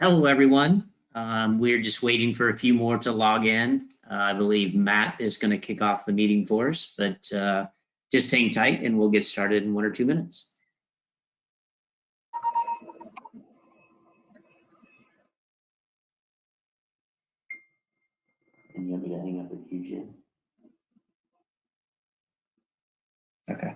Hello, everyone. We're just waiting for a few more to log in. I believe Matt is going to kick off the meeting for us, but just hang tight and we'll get started in 1 or 2 minutes. And you want me to hang up with you, Jim? Okay.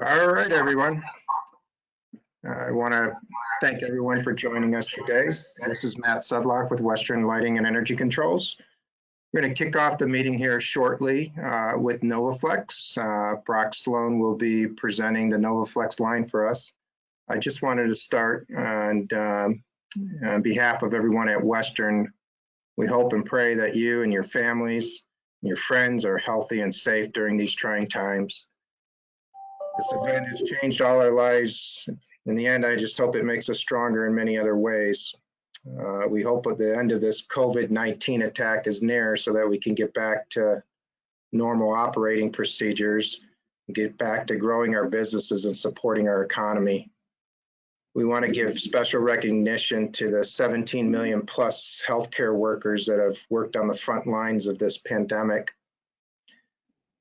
All right, everyone. I want to thank everyone for joining us today. This is Matt Sudlock with Western Lighting and Energy Controls. We're going to kick off the meeting here shortly with NovaFlex. Brock Sloan will be presenting the NovaFlex line for us. I just wanted to start and on behalf of everyone at Western, we hope and pray that you and your families and your friends are healthy and safe during these trying times. This event has changed all our lives. In the end, I just hope it makes us stronger in many other ways. We hope at the end of this COVID-19 attack is near so that we can get back to normal operating procedures, get back to growing our businesses and supporting our economy. We want to give special recognition to the 17 million plus healthcare workers that have worked on the front lines of this pandemic.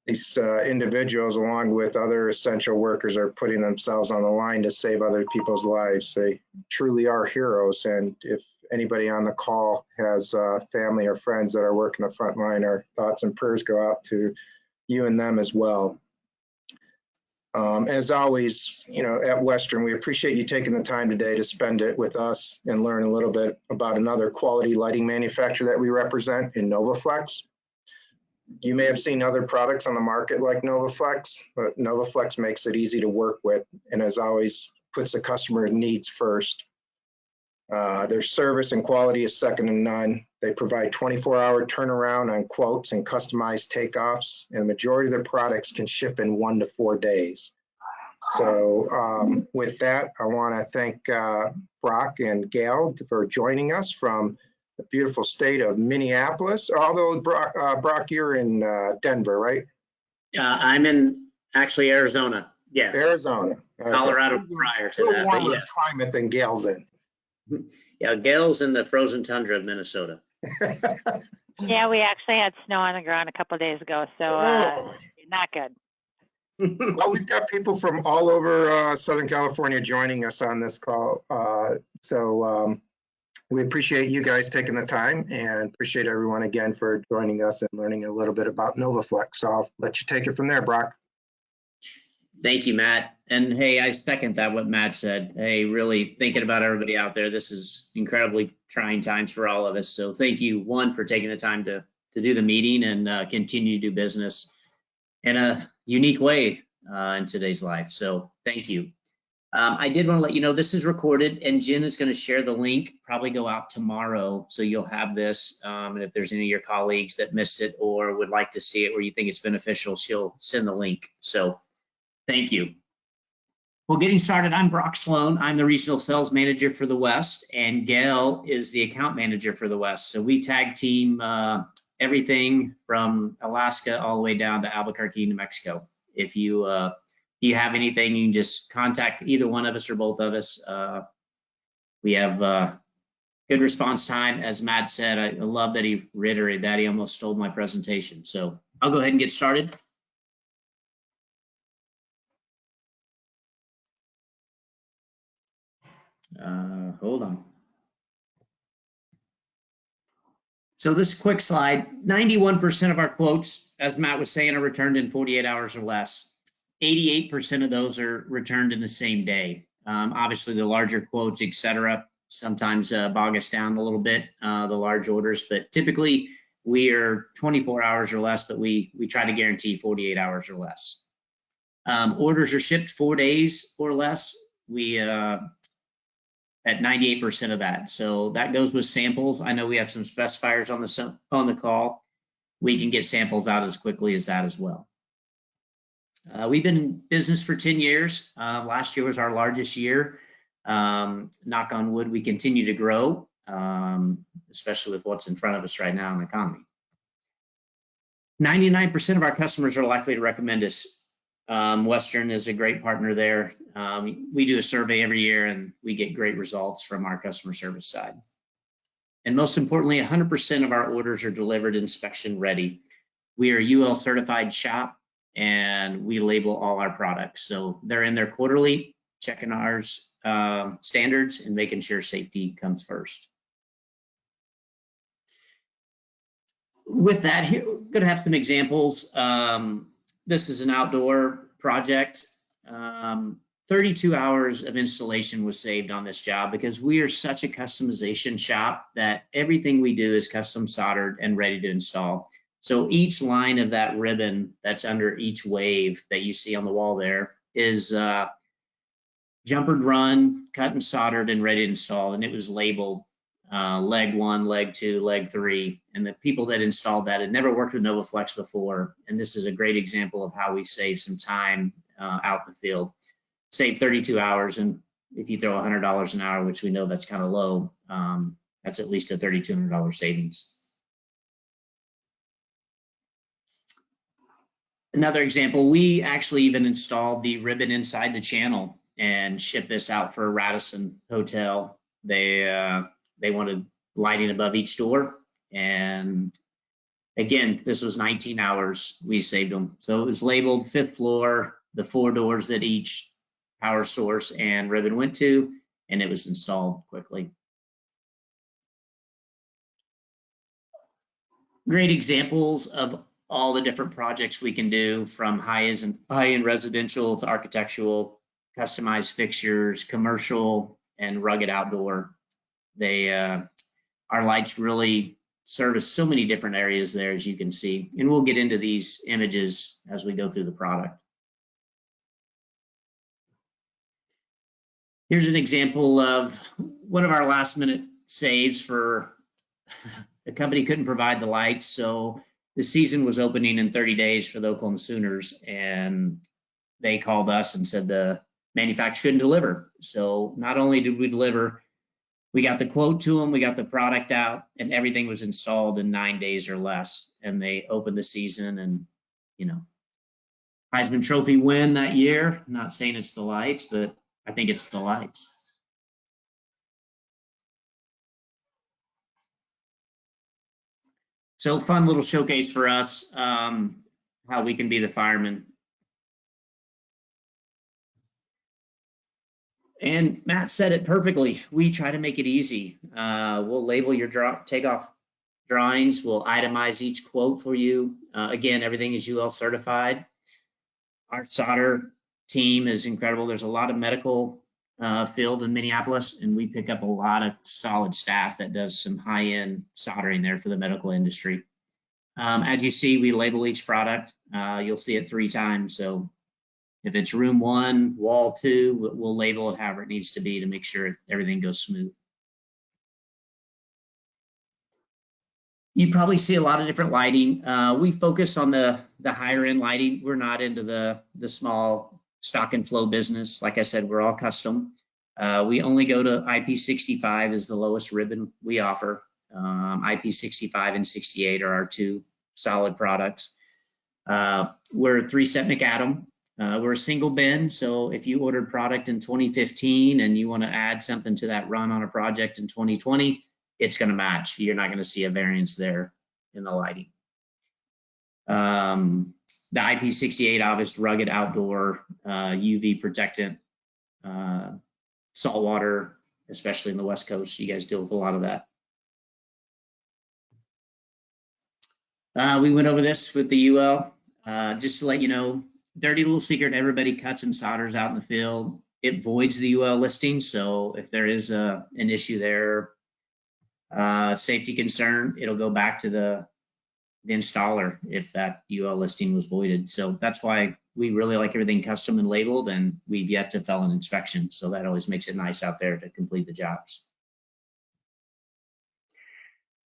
These individuals, along with other essential workers, are putting themselves on the line to save other people's lives. They truly are heroes. And if anybody on the call has family or friends that are working the front line, our thoughts and prayers go out to you and them as well. As always, at Western, we appreciate you taking the time today to spend it with us and learn a little bit about another quality lighting manufacturer that we represent in NovaFlex. You may have seen other products on the market like NovaFlex, but NovaFlex makes it easy to work with and, as always, puts the customer needs first. Their service and quality is second to none. They provide 24-hour turnaround on quotes and customized takeoffs, and the majority of their products can ship in 1 to 4 days. So with that, I want to thank Brock and Gail for joining us from the beautiful state of Minneapolis, although Brock, you're in Denver, right? I'm in actually Arizona. Yeah. Arizona. Colorado prior to that. Warmer yes. Climate than Gail's in. Yeah, Gail's in the frozen tundra of Minnesota. Yeah, we actually had snow on the ground a couple of days ago, so not good. Well, we've got people from all over Southern California joining us on this call. We appreciate you guys taking the time and appreciate everyone again for joining us and learning a little bit about NovaFlex. So I'll let you take it from there, Brock. Thank you, Matt. And hey, I second that what Matt said. Hey, really thinking about everybody out there. This is incredibly trying times for all of us. So thank you, one, for taking the time to do the meeting and continue to do business in a unique way in today's life. So thank you. I did want to let you know this is recorded and Jen is going to share the link, probably go out tomorrow. So you'll have this. And if there's any of your colleagues that missed it or would like to see it or you think it's beneficial, she'll send the link. So thank you. Well, getting started, I'm Brock Sloan. I'm the regional sales manager for the West and Gail is the account manager for the West. So we tag team everything from Alaska all the way down to Albuquerque, New Mexico. If you have anything, you can just contact either one of us or both of us. We have Good response time. As Matt said, I love that he reiterated that. He almost stole my presentation. So I'll go ahead and get started. Hold on. So this quick slide, 91% of our quotes, as Matt was saying, are returned in 48 hours or less. 88% of those are returned in the same day. Obviously, the larger quotes, et cetera, sometimes bog us down a little bit, the large orders, but typically we are 24 hours or less, but we try to guarantee 48 hours or less. Orders are shipped 4 days or less. We at 98% of that. So that goes with samples. I know we have some specifiers on the call. We can get samples out as quickly as that as well. We've been in business for 10 years. Last year was our largest year. Knock on wood, we continue to grow, especially with what's in front of us right now in the economy. 99% of our customers are likely to recommend us. Western is a great partner there. We do a survey every year and we get great results from our customer service side. And most importantly, 100% of our orders are delivered inspection ready. We are UL certified shop and we label all our products. So they're in there quarterly, checking ours standards and making sure safety comes first. With that, here we're going to have some examples. This is an outdoor project. 32 hours of installation was saved on this job because we are such a customization shop that everything we do is custom soldered and ready to install. So each line of that ribbon that's under each wave that you see on the wall there is jumpered run, cut and soldered and ready to install. And it was labeled leg 1, leg 2, leg 3. And the people that installed that had never worked with NovaFlex before. And this is a great example of how we save some time out in the field. Save 32 hours. And if you throw $100 an hour, which we know that's kind of low, that's at least a $3,200 savings. Another example, we actually even installed the ribbon inside the channel and shipped this out for a Radisson hotel. They wanted lighting above each door. And again, this was 19 hours we saved them. So it was labeled 5th floor, the 4 doors that each power source and ribbon went to, and it was installed quickly. Great examples of all the different projects we can do, from high-end residential to architectural, customized fixtures, commercial, and rugged outdoor. Our lights really service so many different areas there, as you can see, and we'll get into these images as we go through the product. Here's an example of one of our last minute saves for the company couldn't provide the lights, so the season was opening in 30 days for the Oklahoma Sooners, and they called us and said the manufacturer couldn't deliver. So not only did we deliver, we got the quote to them, we got the product out, and everything was installed in 9 days or less. And they opened the season, and, you know, Heisman Trophy win that year. I'm not saying it's the lights, but I think it's the lights. So fun little showcase for us, how we can be the fireman. And Matt said it perfectly. We try to make it easy. We'll label your takeoff drawings. We'll itemize each quote for you. Again, everything is UL certified. Our solder team is incredible. There's a lot of medical field in Minneapolis, and we pick up a lot of solid staff that does some high-end soldering there for the medical industry. As you see, we label each product. You'll see it 3 times. So if it's room 1, wall 2, we'll label it however it needs to be to make sure everything goes smooth. You probably see a lot of different lighting. We focus on the higher end lighting. We're not into the small stock and flow business. Like I said, we're all custom. We only go to IP65 is the lowest ribbon we offer. IP65 and 68 are our 2 solid products. We're a 3-step McAdam. We're a single bin, so if you ordered product in 2015 and you want to add something to that run on a project in 2020, it's going to match. You're not going to see a variance there in the lighting. The IP68 obvious rugged outdoor UV protectant, saltwater, especially in the West Coast. You guys deal with a lot of that. We went over this with the UL. Just to let you know, dirty little secret, everybody cuts and solders out in the field. It voids the UL listing. So if there is an issue there, safety concern, it'll go back to the installer if that UL listing was voided. So that's why we really like everything custom and labeled, and we've yet to fail an inspection. So that always makes it nice out there to complete the jobs.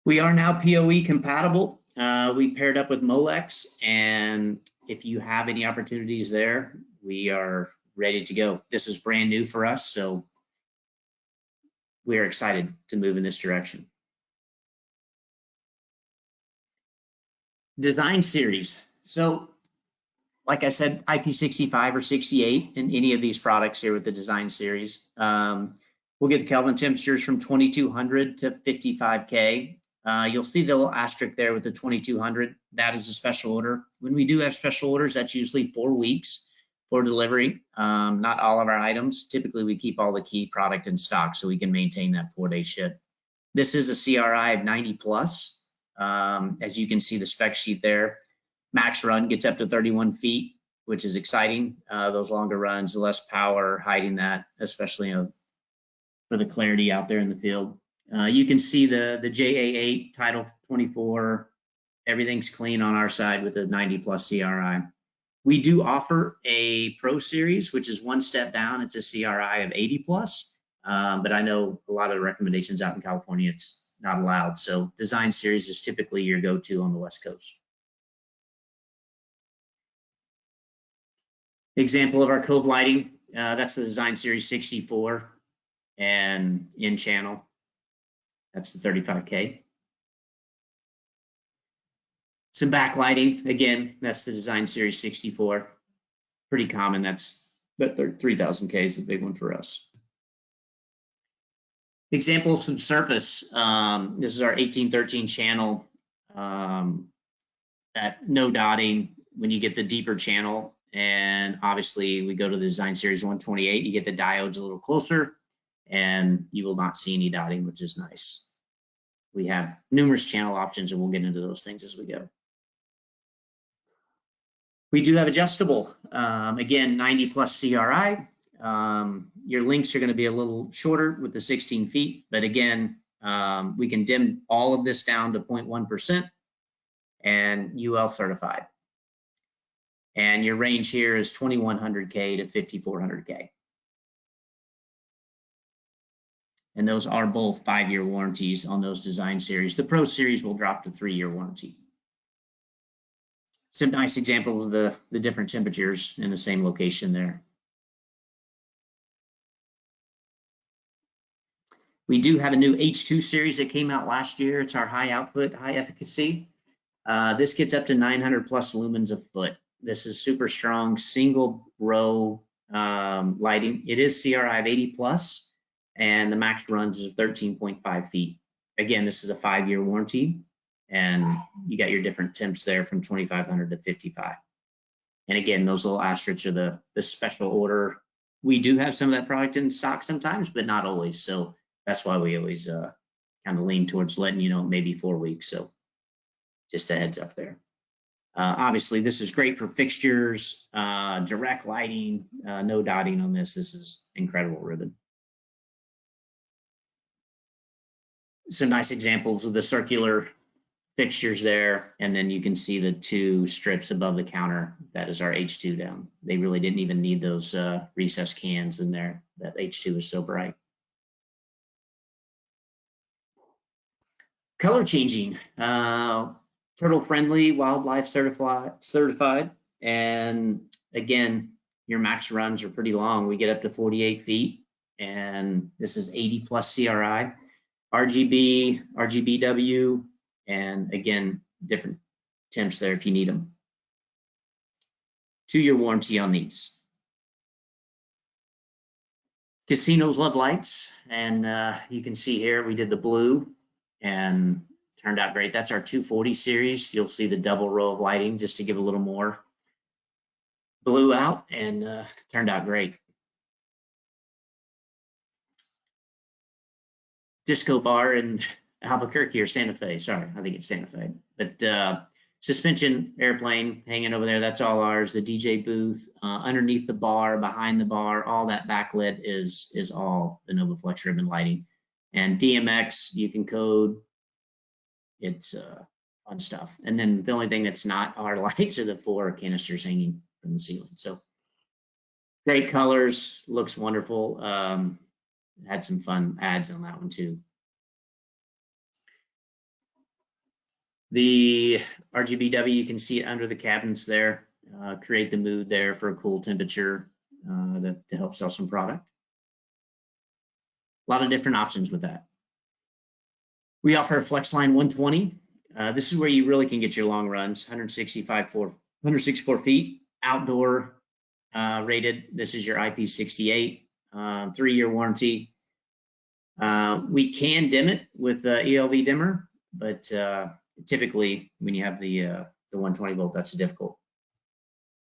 We are now POE compatible. We paired up with Molex, and if you have any opportunities there, we are ready to go. This is brand new for us, so we are excited to move in this direction. Design series. So like I said, IP65 or 68 in any of these products here with the design series. We'll get the Kelvin temperatures from 2200 to 55K. You'll see the little asterisk there with the 2200. That is a special order. When we do have special orders, that's usually 4 weeks for delivery. Not all of our items. Typically, we keep all the key product in stock so we can maintain that 4-day ship. This is a CRI of 90 plus. As you can see the spec sheet there, max run gets up to 31 feet, which is exciting. Those longer runs, the less power, hiding that, especially for the clarity out there in the field. You can see the JA8, Title 24, everything's clean on our side with a 90 plus CRI. We do offer a Pro Series, which is one step down. It's a CRI of 80 plus, but I know a lot of the recommendations out in California, it's not allowed. So design series is typically your go-to on the West Coast. Example of our Cove lighting, that's the design series 64 and in channel, that's the 35K. Some backlighting, again, that's the design series 64. Pretty common, that's that 3000K is the big one for us. Example of some surface, this is our 1813 channel, that no dotting when you get the deeper channel. And obviously we go to the design series 128, you get the diodes a little closer and you will not see any dotting, which is nice. We have numerous channel options and we'll get into those things as we go. We do have adjustable, again, 90 plus CRI. Your links are going to be a little shorter with the 16 feet, but again, we can dim all of this down to 0.1% and UL certified. And your range here is 2100K to 5400K. And those are both 5-year warranties on those design series. The Pro Series will drop to 3-year warranty. Some nice examples of the different temperatures in the same location there. We do have a new H2 series that came out last year. It's our high output, high efficacy. This gets up to 900 plus lumens a foot. This is super strong single row lighting. It is CRI of 80 plus, and the max runs is 13.5 feet. Again, this is a 5-year warranty, and you got your different temps there from 2500 to 55. And again, those little asterisks are the special order. We do have some of that product in stock sometimes, but not always. So that's why we always kind of lean towards letting you know maybe 4 weeks. So just a heads up there. Obviously, this is great for fixtures, direct lighting, no dotting on this. This is incredible ribbon. Some nice examples of the circular fixtures there, and then you can see the 2 strips above the counter. That is our H2 down. They really didn't even need those recessed cans in there. That H2 is so bright. Color changing, turtle friendly, wildlife certified. And again, your max runs are pretty long. We get up to 48 feet, and this is 80 plus CRI, RGB, RGBW, and again, different temps there if you need them. 2-year warranty on these. Casinos love lights, and you can see here we did the blue and turned out great. That's our 240 series. You'll see the double row of lighting just to give a little more blue out, and turned out great. Disco bar in Albuquerque or Santa Fe. Sorry, I think it's Santa Fe. But suspension airplane hanging over there, that's all ours. The DJ booth, underneath the bar, behind the bar, all that backlit is all the NovaFlex ribbon lighting. And DMX, you can code. It's fun stuff. And then the only thing that's not our lights are the 4 canisters hanging from the ceiling. So great colors, looks wonderful. Had some fun ads on that one too. The RGBW, you can see it under the cabinets there. Create the mood there for a cool temperature to help sell some product. A lot of different options with that. We offer a FlexLine 120. This is where you really can get your long runs, 164 feet, outdoor rated. This is your IP68, 3-year warranty. We can dim it with the ELV dimmer, but typically when you have the 120 volt, that's a difficult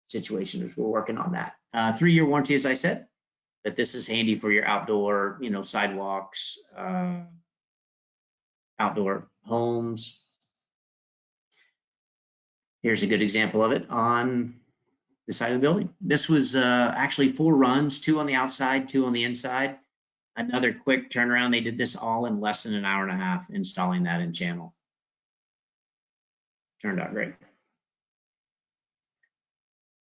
situation as we're working on that. 3-year warranty, as I said, but this is handy for your outdoor, sidewalks, outdoor homes. Here's a good example of it on the side of the building. This was actually 4 runs, 2 on the outside, 2 on the inside. Another quick turnaround. They did this all in less than an hour and a half, installing that in channel. Turned out great.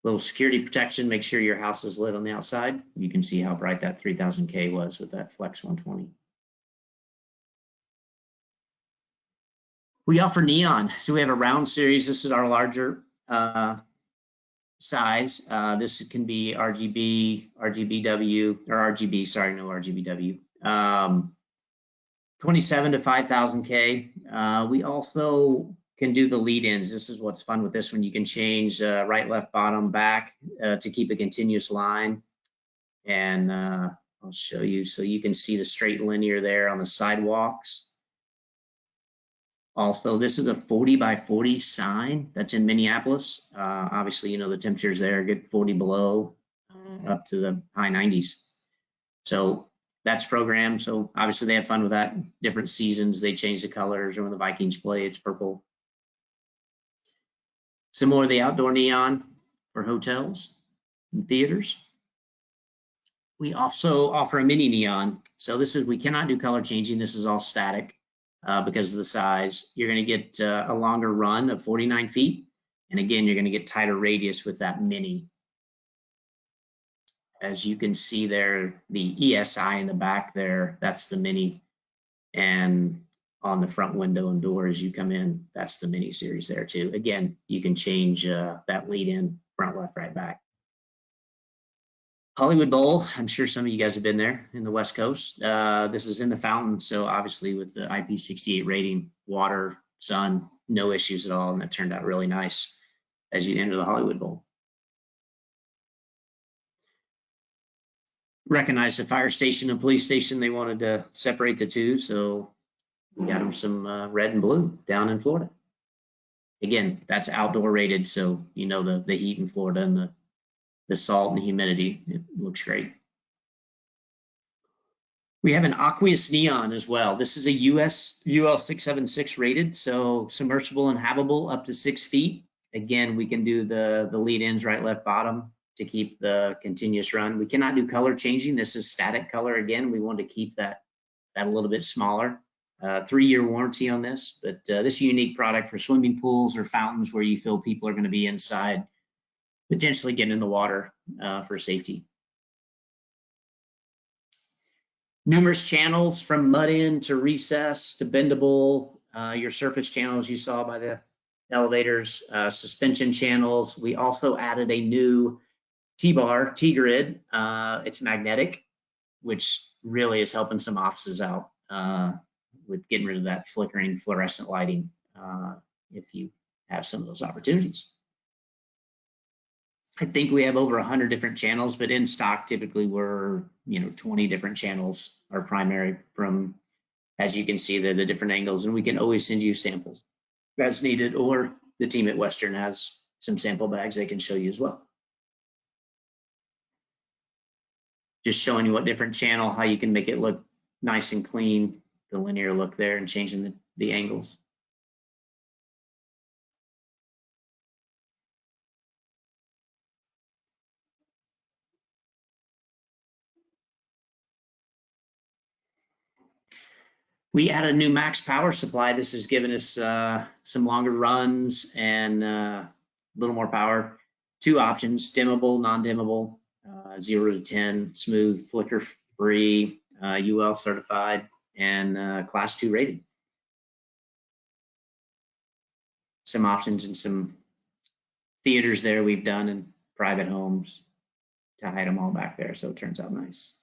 Little security protection, make sure your house is lit on the outside. You can see how bright that 3000K was with that Flex 120. We offer neon. So we have a round series. This is our larger size. This can be RGB, RGBW, or RGB, sorry, no RGBW. 27 to 5000K. We also can do the lead-ins. This is what's fun with this one. You can change right, left, bottom, back to keep a continuous line. And I'll show you. So you can see the straight linear there on the sidewalks. Also, this is a 40 by 40 sign that's in Minneapolis. Obviously, the temperatures there get 40 below up to the high 90s. So that's programmed. So obviously they have fun with that. Different seasons, they change the colors. Or when the Vikings play, it's purple. Some more of the outdoor neon for hotels and theaters. We also offer a mini neon. So we cannot do color changing. This is all static. Because of the size. You're going to get a longer run of 49 feet. And again, you're going to get tighter radius with that mini. As you can see there, the ESI in the back there, that's the mini. And on the front window and door as you come in, that's the mini series there too. Again, you can change that lead in, front, left, right, back. Hollywood Bowl, I'm sure some of you guys have been there in the West Coast. This is in the fountain, so obviously with the IP68 rating, water, sun, no issues at all, and that turned out really nice as you enter the Hollywood Bowl. Recognized the fire station and police station. They wanted to separate the two, so we got them some red and blue down in Florida. Again, that's outdoor rated, so the heat in Florida and the salt and humidity, it looks great. We have an aqueous neon as well. This is a UL 676 rated, so submersible and habitable up to 6 feet. Again, we can do the lead ins, right, left, bottom to keep the continuous run. We cannot do color changing. This is static color. Again, we want to keep that a little bit smaller. 3-year warranty on this, but this is a unique product for swimming pools or fountains where you feel people are going to be inside, potentially getting in the water for safety. Numerous channels from mud in to recess to bendable, your surface channels you saw by the elevators, suspension channels. We also added a new T-bar, T-grid. It's magnetic, which really is helping some offices out with getting rid of that flickering fluorescent lighting if you have some of those opportunities. I think we have over 100 different channels, but in stock, typically we're, 20 different channels are primary, from as you can see, the different angles, and we can always send you samples as needed, or the team at Western has some sample bags they can show you as well. Just showing you what different channel, how you can make it look nice and clean, the linear look there, and changing the angles. We added a new max power supply. This has given us some longer runs and a little more power. 2 options: dimmable, non-dimmable, 0 to 10, smooth, flicker free, UL certified, and class 2 rated. Some options in some theaters there we've done in private homes to hide them all back there, so it turns out nice.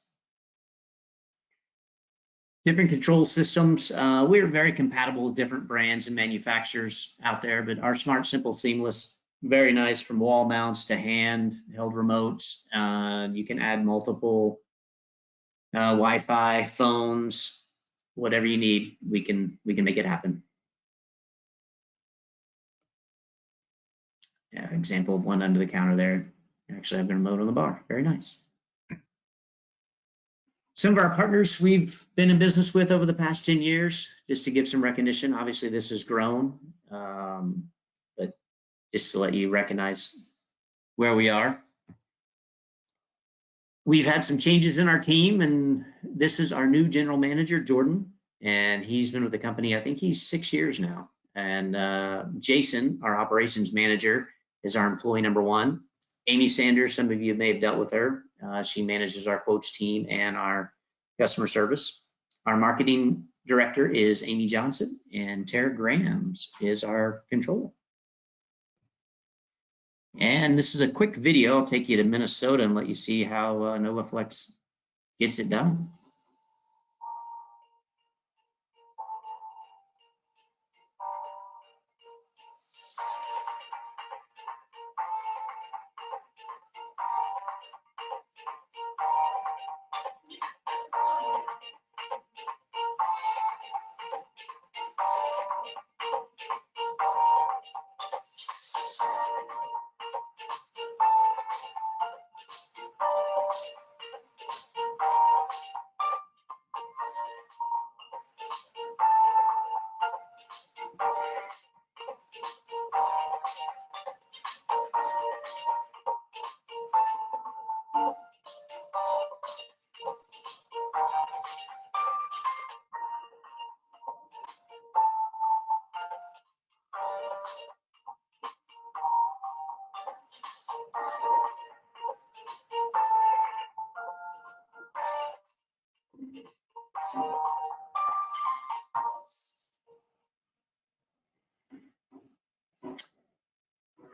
Different control systems. We're very compatible with different brands and manufacturers out there, but our Smart, Simple, Seamless, very nice, from wall mounts to hand-held remotes. You can add multiple Wi-Fi, phones, whatever you need, we can make it happen. Yeah, example of one under the counter there. Actually, I have the remote on the bar. Very nice. Some of our partners we've been in business with over the past 10 years, just to give some recognition. Obviously, this has grown, but just to let you recognize where we are. We've had some changes in our team, and this is our new general manager, Jordan, and he's been with the company, I think he's 6 years now. And Jason, our operations manager, is our employee number 1. Amy Sanders, some of you may have dealt with her. She manages our quotes team and our customer service. Our marketing director is Amy Johnson, and Tara Grahams is our controller. And this is a quick video. I'll take you to Minnesota and let you see how NovaFlex gets it done.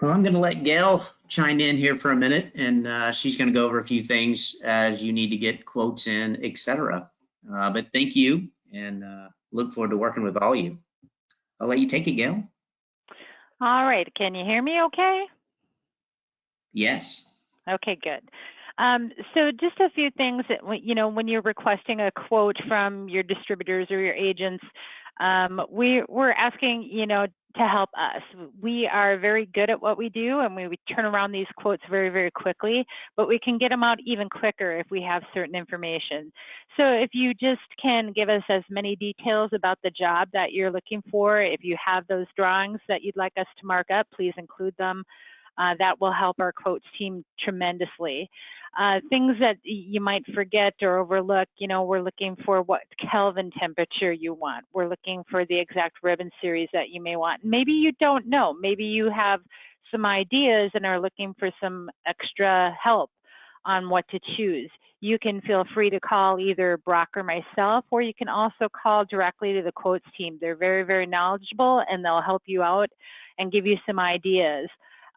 Well, I'm going to let Gail chime in here for a minute, and she's going to go over a few things as you need to get quotes in, etc. But thank you, and look forward to working with all of you. I'll let you take it, Gail. All right. Can you hear me okay? Yes. Okay, good. So just a few things that, when you're requesting a quote from your distributors or your agents, we're asking, to help us. We are very good at what we do, and we turn around these quotes very, very quickly, but we can get them out even quicker if we have certain information. So if you just can give us as many details about the job that you're looking for, if you have those drawings that you'd like us to mark up, please include them. That will help our quotes team tremendously. Things that you might forget or overlook, we're looking for what Kelvin temperature you want. We're looking for the exact ribbon series that you may want. Maybe you don't know. Maybe you have some ideas and are looking for some extra help on what to choose. You can feel free to call either Brock or myself, or you can also call directly to the quotes team. They're very, very knowledgeable, and they'll help you out and give you some ideas.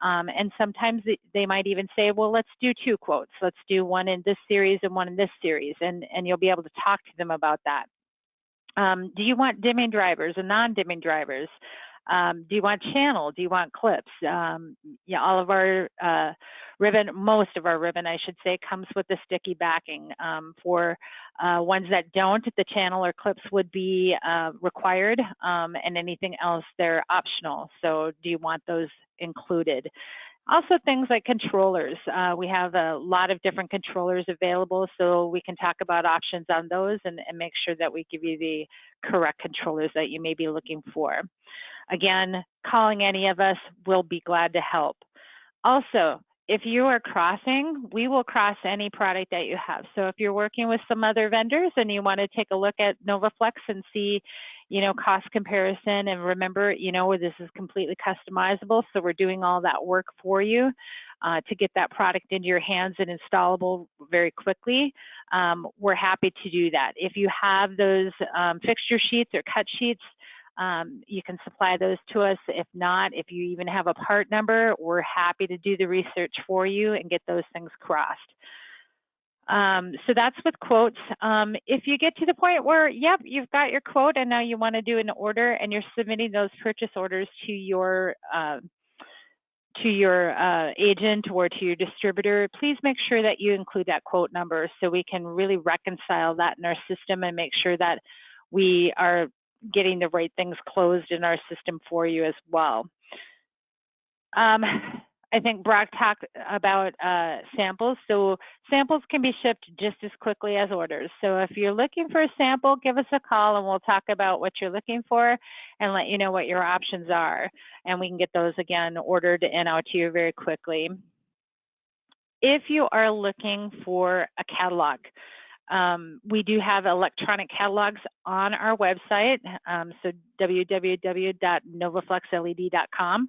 And sometimes they might even say, well, let's do 2 quotes. Let's do one in this series and one in this series, and you'll be able to talk to them about that. Do you want dimming drivers or non-dimming drivers? Do you want channel? Do you want clips? Yeah, all of our ribbon, most of our ribbon, I should say, comes with the sticky backing. For ones that don't, the channel or clips would be required, and anything else, they're optional. So do you want those included? Also things like controllers. We have a lot of different controllers available, so we can talk about options on those and make sure that we give you the correct controllers that you may be looking for. Again, calling any of us, we'll be glad to help. Also, if you are crossing, we will cross any product that you have. So if you're working with some other vendors and you want to take a look at NovaFlex and see, you know, cost comparison, and remember, you know, this is completely customizable. So we're doing all that work for you to get that product into your hands and installable very quickly. We're happy to do that. If you have those fixture sheets or cut sheets, you can supply those to us. If not, if you even have a part number, we're happy to do the research for you and get those things crossed. So that's with quotes. If you get to the point where, yep, you've got your quote and now you want to do an order and you're submitting those purchase orders to your agent or to your distributor, please make sure that you include that quote number so we can really reconcile that in our system and make sure that we are getting the right things closed in our system for you as well. I think Brock talked about samples. So samples can be shipped just as quickly as orders. So if you're looking for a sample, give us a call and we'll talk about what you're looking for and let you know what your options are. And we can get those again ordered and out to you very quickly. If you are looking for a catalog, we do have electronic catalogs on our website, so www.novaflexled.com.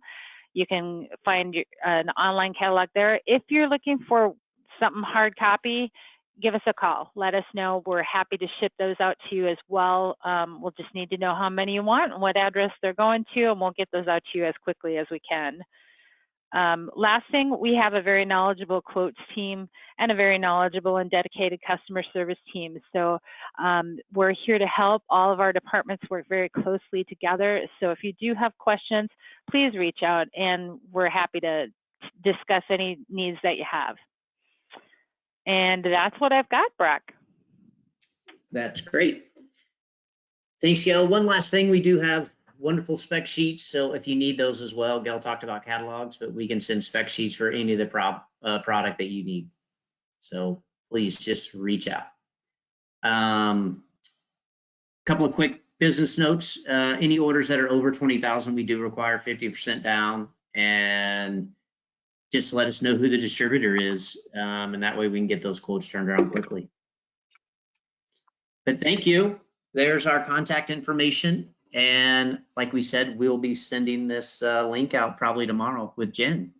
You can find an online catalog there. If you're looking for something hard copy, give us a call. Let us know. We're happy to ship those out to you as well. We'll just need to know how many you want and what address they're going to, and we'll get those out to you as quickly as we can. Last thing, we have a very knowledgeable quotes team and a very knowledgeable and dedicated customer service team. So we're here to help. All of our departments work very closely together. So if you do have questions, please reach out and we're happy to discuss any needs that you have. And that's what I've got, Brock. That's great. Thanks, Gail. One last thing, we do have wonderful spec sheets. So if you need those as well, Gail talked about catalogs, but we can send spec sheets for any of the product that you need. So please just reach out. Couple of quick business notes. Any orders that are over 20,000, we do require 50% down, and just let us know who the distributor is. And that way we can get those quotes turned around quickly. But thank you. There's our contact information. And like we said, we'll be sending this link out probably tomorrow with Jen.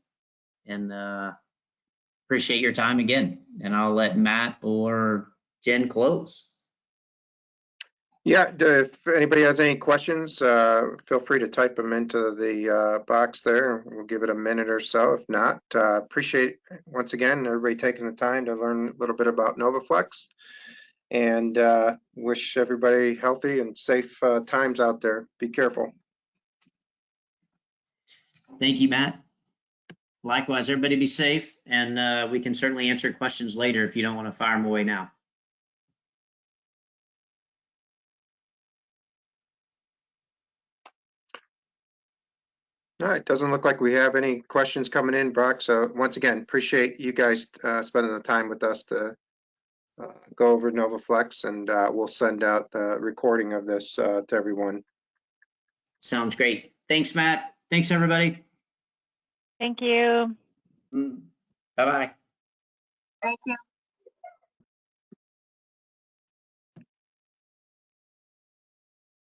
And appreciate your time again. And I'll let Matt or Jen close. Yeah, if anybody has any questions, feel free to type them into the box there. We'll give it a minute or so. If not, appreciate, once again, everybody taking the time to learn a little bit about NovaFlex. And wish everybody healthy and safe times out there. Be careful. Thank you, Matt. Likewise, everybody be safe, and we can certainly answer questions later if you don't want to fire them away now. All right, doesn't look like we have any questions coming in, Brock. So once again, appreciate you guys spending the time with us to go over NovaFlex, and we'll send out the recording of this to everyone. Sounds great. Thanks, Matt. Thanks, everybody. Thank you. Bye-bye. Thank you.